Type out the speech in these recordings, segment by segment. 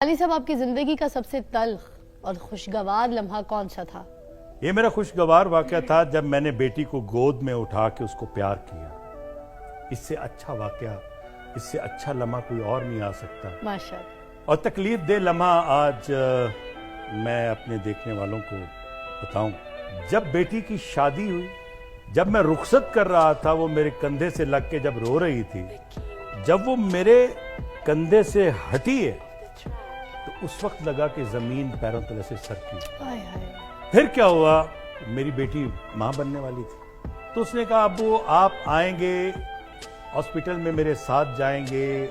علی صاحب، آپ کی زندگی کا سب سے تلخ اور خوشگوار لمحہ کون سا تھا؟ یہ میرا خوشگوار واقعہ تھا جب میں نے بیٹی کو گود میں اٹھا کے اس کو پیار کیا۔ اس سے اچھا واقعہ، اس سے اچھا لمحہ کوئی اور نہیں آ سکتا۔ ماشاءاللہ۔ اور تکلیف دہ لمحہ آج میں اپنے دیکھنے والوں کو بتاؤں۔ جب بیٹی کی شادی ہوئی، جب میں رخصت کر رہا تھا، وہ میرے کندھے سے لگ کے جب رو رہی تھی، جب وہ میرے کندھے سے ہٹی ہے تو اس وقت لگا کہ زمین پیروں تلے سے سرکی۔ پھر کیا ہوا، میری بیٹی ماں بننے والی تھی، تو اس نے کہا ابو آپ آئیں گے ہاسپٹل میں، میرے ساتھ جائیں گے،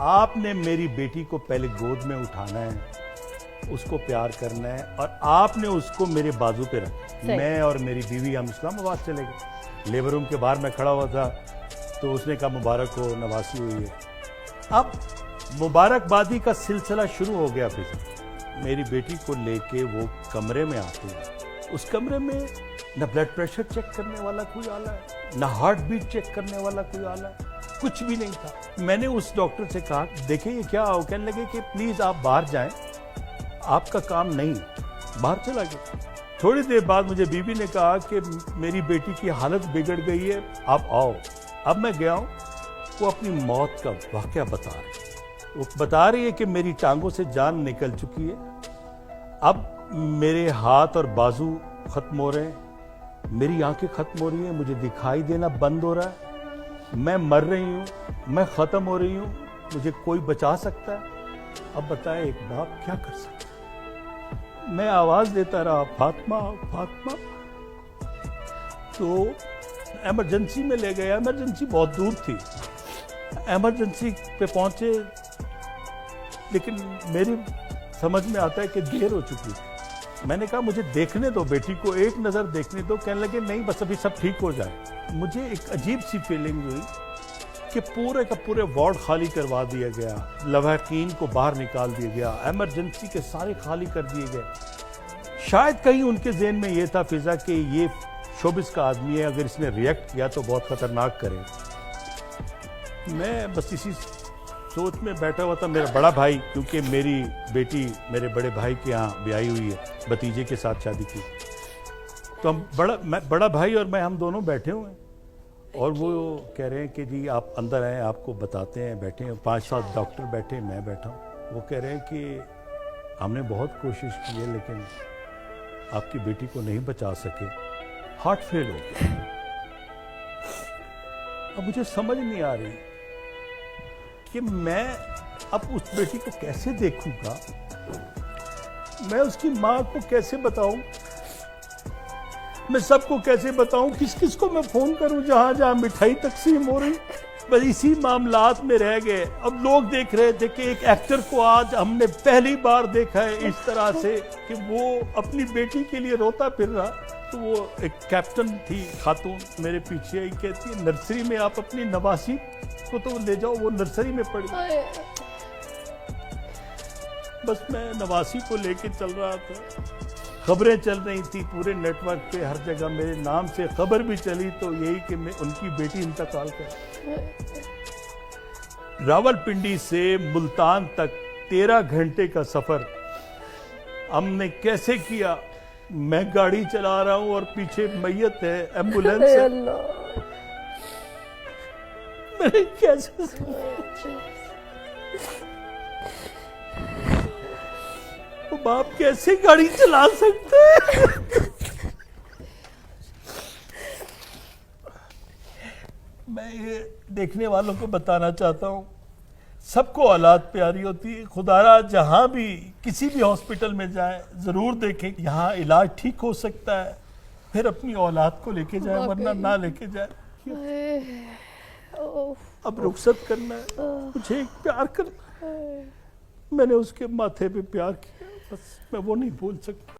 آپ نے میری بیٹی کو پہلے گود میں اٹھانا ہے، اس کو پیار کرنا ہے، اور آپ نے اس کو میرے بازو پہ رکھنا۔ میں اور میری بیوی ہم اسلام آباد چلے گئے، لیبر روم کے باہر میں کھڑا ہوا تھا، تو اس نے کہا مبارک ہو، نواسی ہوئی ہے۔ اب مبارکبادی کا سلسلہ شروع ہو گیا۔ پھر میری بیٹی کو لے کے وہ کمرے میں آتے ہیں، اس کمرے میں نہ بلڈ پریشر چیک کرنے والا کوئی آلہ ہے، نہ ہارٹ بیٹ چیک کرنے والا کوئی آلہ ہے، کچھ بھی نہیں تھا۔ میں نے اس ڈاکٹر سے کہا دیکھیں یہ کیا ہو، کہنے لگے کہ پلیز آپ باہر جائیں، آپ کا کام نہیں۔ باہر چلا گیا۔ تھوڑی دیر بعد مجھے بیوی نے کہا کہ میری بیٹی کی حالت بگڑ گئی ہے، آپ آؤ۔ اب میں گیا ہوں، وہ اپنی موت کا واقعہ بتا رہی ہے۔ وہ بتا رہی ہے کہ میری ٹانگوں سے جان نکل چکی ہے، اب میرے ہاتھ اور بازو ختم ہو رہے ہیں، میری آنکھیں ختم ہو رہی ہیں، مجھے دکھائی دینا بند ہو رہا ہے، میں مر رہی ہوں، میں ختم ہو رہی ہوں، مجھے کوئی بچا سکتا ہے؟ اب بتائیں ایک باپ کیا کر سکتا ہے؟ میں آواز دیتا رہا فاطمہ فاطمہ۔ تو ایمرجنسی میں لے گیا، ایمرجنسی بہت دور تھی، ایمرجنسی پہ پہنچے، لیکن میری سمجھ میں آتا ہے کہ دیر ہو چکی تھی۔ میں نے کہا مجھے دیکھنے دو، بیٹی کو ایک نظر دیکھنے دو۔ کہنے لگے نہیں بس ابھی سب ٹھیک ہو جائے۔ مجھے ایک عجیب سی فیلنگ ہوئی کہ پورے کا پورے وارڈ خالی کروا دیا گیا، لواحقین کو باہر نکال دیا گیا، ایمرجنسی کے سارے خالی کر دیے گئے۔ شاید کہیں ان کے ذہن میں یہ تھا فضا کہ یہ شوبز کا آدمی ہے، اگر اس نے ریئیکٹ کیا تو بہت خطرناک کرے۔ میں بس اسی سوچ میں بیٹھا ہوا تھا۔ میرا بڑا بھائی، کیونکہ میری بیٹی میرے بڑے بھائی کے ہاں بیاہی ہوئی ہے، بھتیجے کے ساتھ شادی کی، تو ہم بڑا بھائی اور میں ہم دونوں بیٹھے ہوئے ہیں، اور وہ کہہ رہے ہیں کہ جی آپ اندر آئیں، آپ کو بتاتے ہیں۔ بیٹھے ہیں 5-7 ڈاکٹر بیٹھے، میں بیٹھا ہوں۔ وہ کہہ رہے ہیں کہ ہم نے بہت کوشش کی ہے لیکن آپ کی بیٹی کو نہیں بچا سکے، ہارٹ فیل ہو گیا۔ اب مجھے سمجھ نہیں آ رہی کہ میں اب اس بیٹی کو کیسے دیکھوں گا، میں اس کی ماں کو کیسے بتاؤں، میں سب کو کیسے بتاؤں، کس کس کو میں فون کروں، جہاں جہاں مٹھائی تقسیم ہو رہی، بس اسی معاملات میں رہ گئے۔ اب لوگ دیکھ رہے تھے کہ ایک ایکٹر کو آج ہم نے پہلی بار دیکھا ہے اس طرح سے کہ وہ اپنی بیٹی کے لیے روتا پھر رہا۔ تو وہ ایک کیپٹن تھی خاتون، میرے پیچھے آئی، کہتی ہے نرسری میں آپ اپنی نواسی کو تو لے جاؤ، وہ نرسری میں پڑھی۔ بس میں نواسی کو لے کے چل رہا تھا، خبریں چل رہی تھی پورے نیٹ ورک پہ، ہر جگہ میرے نام سے خبر بھی چلی، تو یہی کہ ان کی بیٹی انتقال کر۔ راولپنڈی سے ملتان تک 13 گھنٹے کا سفر ہم نے کیسے کیا؟ میں گاڑی چلا رہا ہوں اور پیچھے میت ہے، ایمبولینس ہے، میں کیسے باپ کیسے گاڑی چلا سکتے ہیں؟ میں یہ دیکھنے والوں کو بتانا چاہتا ہوں، سب کو اولاد پیاری ہوتی ہے، خدارا جہاں بھی کسی بھی ہاسپٹل میں جائیں ضرور دیکھیں یہاں علاج ٹھیک ہو سکتا ہے، پھر اپنی اولاد کو لے کے جائیں، ورنہ نہ لے کے جائیں۔ اب رخصت کرنا ہے، مجھے ایک پیار کرنا ہے، میں نے اس کے ماتھے پہ پیار کیا، بس میں وہ نہیں بھول سکتا۔